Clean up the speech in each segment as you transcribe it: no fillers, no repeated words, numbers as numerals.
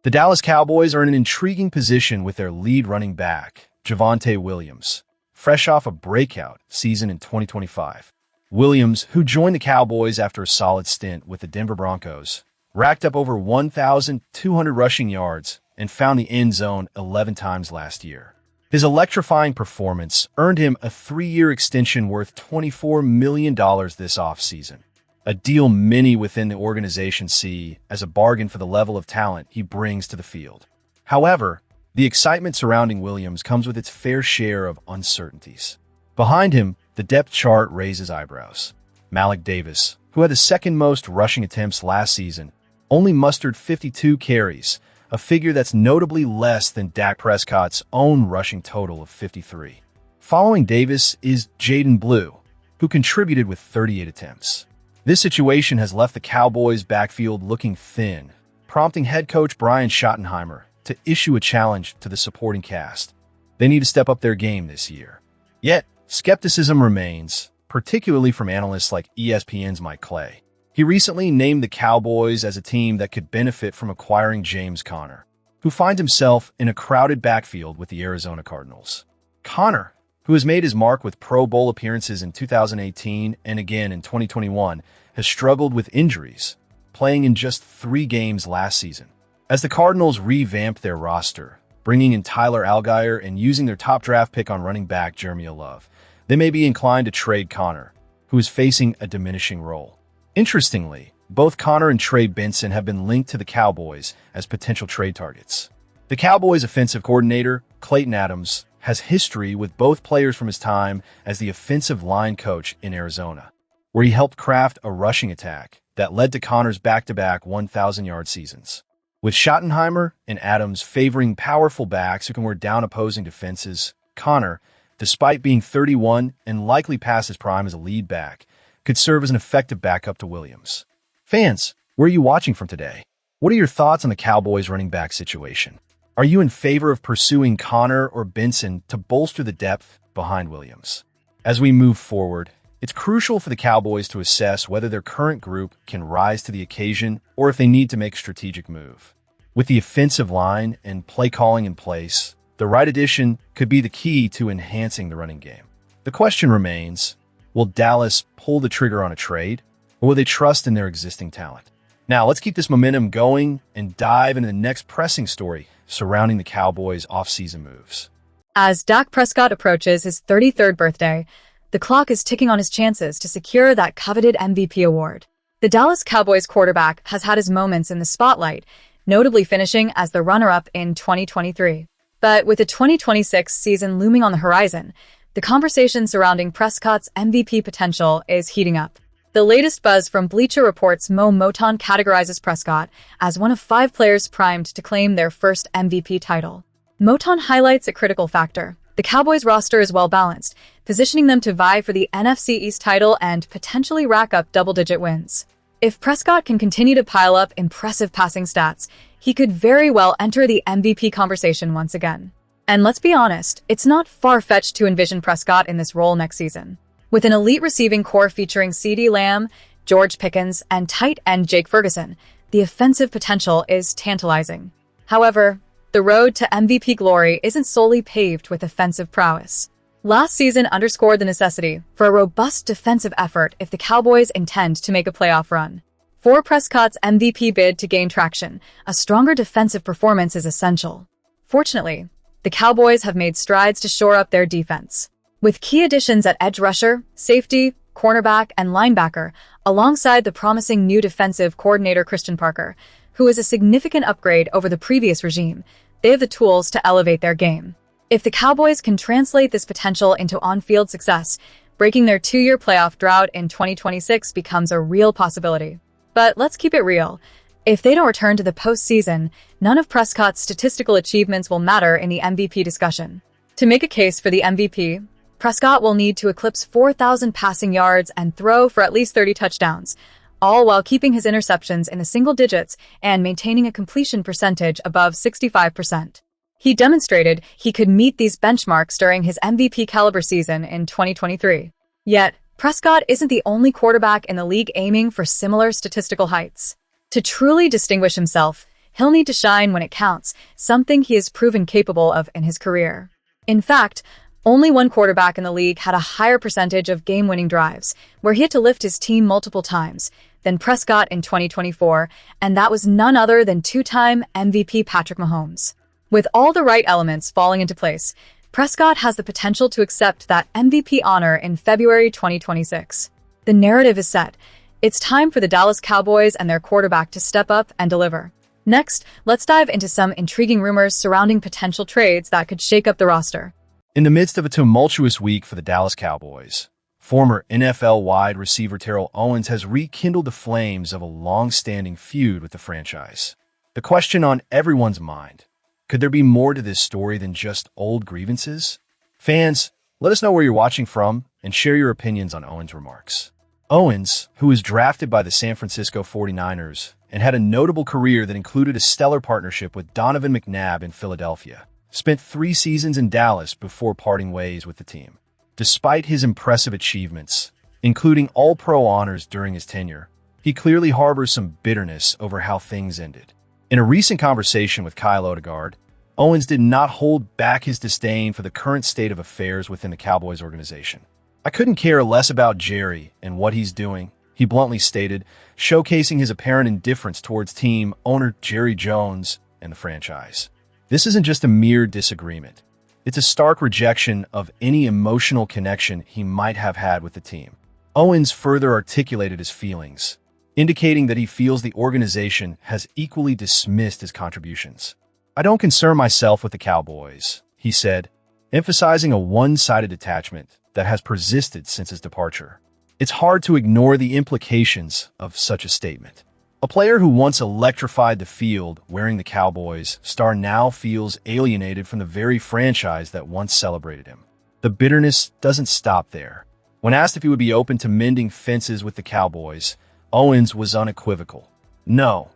The Dallas Cowboys are in an intriguing position with their lead running back, Javonte Williams, fresh off a breakout season in 2025. Williams, who joined the Cowboys after a solid stint with the Denver Broncos, racked up over 1,200 rushing yards and found the end zone 11 times last year. His electrifying performance earned him a 3-year extension worth $24 million this offseason, a deal many within the organization see as a bargain for the level of talent he brings to the field. However, the excitement surrounding Williams comes with its fair share of uncertainties. Behind him, the depth chart raises eyebrows. Malik Davis, who had the second most rushing attempts last season, only mustered 52 carries, a figure that's notably less than Dak Prescott's own rushing total of 53. Following Davis is Jaden Blue, who contributed with 38 attempts. This situation has left the Cowboys' backfield looking thin, prompting head coach Brian Schottenheimer to issue a challenge to the supporting cast. They need to step up their game this year. Yet, skepticism remains, particularly from analysts like ESPN's Mike Clay. He recently named the Cowboys as a team that could benefit from acquiring James Conner, who finds himself in a crowded backfield with the Arizona Cardinals. Conner, who has made his mark with Pro Bowl appearances in 2018 and again in 2021, has struggled with injuries, playing in just 3 games last season. As the Cardinals revamp their roster, bringing in Tyler Algier and using their top draft pick on running back Jeremiah Love, they may be inclined to trade Conner, who is facing a diminishing role. Interestingly, both Conner and Trey Benson have been linked to the Cowboys as potential trade targets. The Cowboys' offensive coordinator, Clayton Adams, has history with both players from his time as the offensive line coach in Arizona, where he helped craft a rushing attack that led to Conner's back-to-back 1,000-yard seasons. With Schottenheimer and Adams favoring powerful backs who can wear down opposing defenses, Conner, despite being 31 and likely past his prime as a lead back, could serve as an effective backup to Williams. Fans, where are you watching from today? What are your thoughts on the Cowboys' running back situation? Are you in favor of pursuing Conner or Benson to bolster the depth behind Williams? As we move forward, it's crucial for the Cowboys to assess whether their current group can rise to the occasion or if they need to make a strategic move. With the offensive line and play calling in place, the right addition could be the key to enhancing the running game. The question remains, will Dallas pull the trigger on a trade, or will they trust in their existing talent? Now, let's keep this momentum going and dive into the next pressing story surrounding the Cowboys' offseason moves. As Dak Prescott approaches his 33rd birthday, the clock is ticking on his chances to secure that coveted MVP award. The Dallas Cowboys quarterback has had his moments in the spotlight, notably finishing as the runner-up in 2023. But with the 2026 season looming on the horizon, the conversation surrounding Prescott's MVP potential is heating up. The latest buzz from Bleacher Report's Mo Moton categorizes Prescott as one of 5 players primed to claim their first MVP title. Moton highlights a critical factor. The Cowboys roster is well-balanced, positioning them to vie for the NFC East title and potentially rack up double-digit wins. If Prescott can continue to pile up impressive passing stats, he could very well enter the MVP conversation once again. And let's be honest, it's not far-fetched to envision Prescott in this role next season. With an elite receiving core featuring CeeDee Lamb, George Pickens, and tight end Jake Ferguson, the offensive potential is tantalizing. However, the road to MVP glory isn't solely paved with offensive prowess. Last season underscored the necessity for a robust defensive effort if the Cowboys intend to make a playoff run. For Prescott's MVP bid to gain traction, a stronger defensive performance is essential. Fortunately, the Cowboys have made strides to shore up their defense. With key additions at edge rusher, safety, cornerback, and linebacker, alongside the promising new defensive coordinator Christian Parker, who is a significant upgrade over the previous regime, they have the tools to elevate their game. If the Cowboys can translate this potential into on-field success, breaking their 2-year playoff drought in 2026 becomes a real possibility. But let's keep it real. If they don't return to the postseason, none of Prescott's statistical achievements will matter in the MVP discussion. To make a case for the MVP, Prescott will need to eclipse 4,000 passing yards and throw for at least 30 touchdowns, all while keeping his interceptions in the single digits and maintaining a completion percentage above 65%. He demonstrated he could meet these benchmarks during his MVP caliber season in 2023. Yet, Prescott isn't the only quarterback in the league aiming for similar statistical heights. To truly distinguish himself, he'll need to shine when it counts, something he has proven capable of in his career. In fact, only one quarterback in the league had a higher percentage of game-winning drives, where he had to lift his team multiple times, than Prescott in 2024, and that was none other than two-time MVP Patrick Mahomes. With all the right elements falling into place, Prescott has the potential to accept that MVP honor in February 2026. The narrative is set. It's time for the Dallas Cowboys and their quarterback to step up and deliver. Next, let's dive into some intriguing rumors surrounding potential trades that could shake up the roster. In the midst of a tumultuous week for the Dallas Cowboys, former NFL wide receiver Terrell Owens has rekindled the flames of a long-standing feud with the franchise. The question on everyone's mind: could there be more to this story than just old grievances? Fans, let us know where you're watching from and share your opinions on Owens' remarks. Owens, who was drafted by the San Francisco 49ers and had a notable career that included a stellar partnership with Donovan McNabb in Philadelphia, spent 3 seasons in Dallas before parting ways with the team. Despite his impressive achievements, including All-Pro honors during his tenure, he clearly harbors some bitterness over how things ended. In a recent conversation with Kyle Odegaard, Owens did not hold back his disdain for the current state of affairs within the Cowboys organization. "I couldn't care less about Jerry and what he's doing," he bluntly stated, showcasing his apparent indifference towards team owner Jerry Jones and the franchise. This isn't just a mere disagreement. It's a stark rejection of any emotional connection he might have had with the team. Owens further articulated his feelings, indicating that he feels the organization has equally dismissed his contributions. "I don't concern myself with the Cowboys," he said, emphasizing a one-sided attachment that has persisted since his departure. It's hard to ignore the implications of such a statement. A player who once electrified the field wearing the Cowboys star now feels alienated from the very franchise that once celebrated him. The bitterness doesn't stop there. When asked if he would be open to mending fences with the Cowboys, Owens was unequivocal. "No,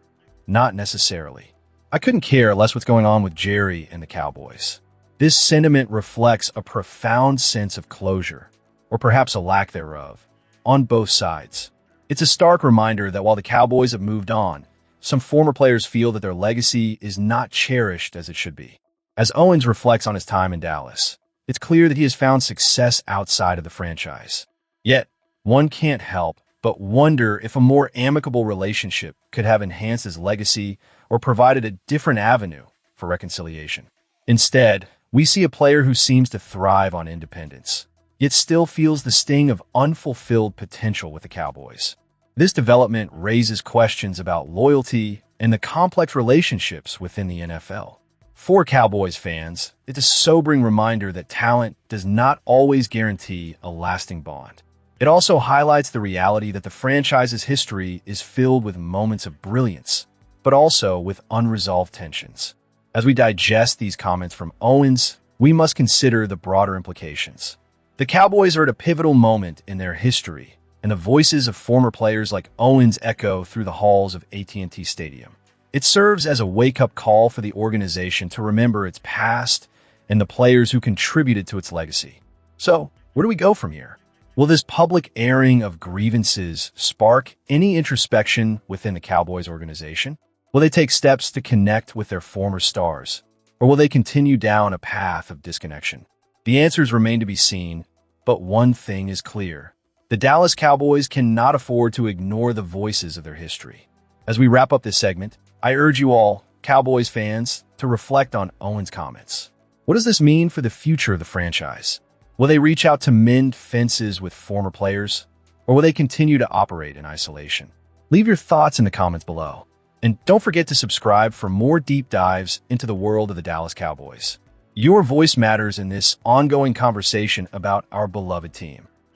not necessarily. I couldn't care less what's going on with Jerry and the Cowboys." This sentiment reflects a profound sense of closure, or perhaps a lack thereof, on both sides. It's a stark reminder that while the Cowboys have moved on, some former players feel that their legacy is not cherished as it should be. As Owens reflects on his time in Dallas, it's clear that he has found success outside of the franchise. Yet, one can't help but wonder if a more amicable relationship could have enhanced his legacy or provided a different avenue for reconciliation. Instead, we see a player who seems to thrive on independence, yet still feels the sting of unfulfilled potential with the Cowboys. This development raises questions about loyalty and the complex relationships within the NFL. For Cowboys fans, it's a sobering reminder that talent does not always guarantee a lasting bond. It also highlights the reality that the franchise's history is filled with moments of brilliance, but also with unresolved tensions. As we digest these comments from Owens, we must consider the broader implications. The Cowboys are at a pivotal moment in their history, and the voices of former players like Owens echo through the halls of AT&T Stadium. It serves as a wake-up call for the organization to remember its past and the players who contributed to its legacy. So, where do we go from here? Will this public airing of grievances spark any introspection within the Cowboys organization? Will they take steps to connect with their former stars? Or will they continue down a path of disconnection? The answers remain to be seen, but one thing is clear. The Dallas Cowboys cannot afford to ignore the voices of their history. As we wrap up this segment, I urge you all, Cowboys fans, to reflect on Owens' comments. What does this mean for the future of the franchise? Will they reach out to mend fences with former players? Or will they continue to operate in isolation? Leave your thoughts in the comments below. And don't forget to subscribe for more deep dives into the world of the Dallas Cowboys. Your voice matters in this ongoing conversation about our beloved team.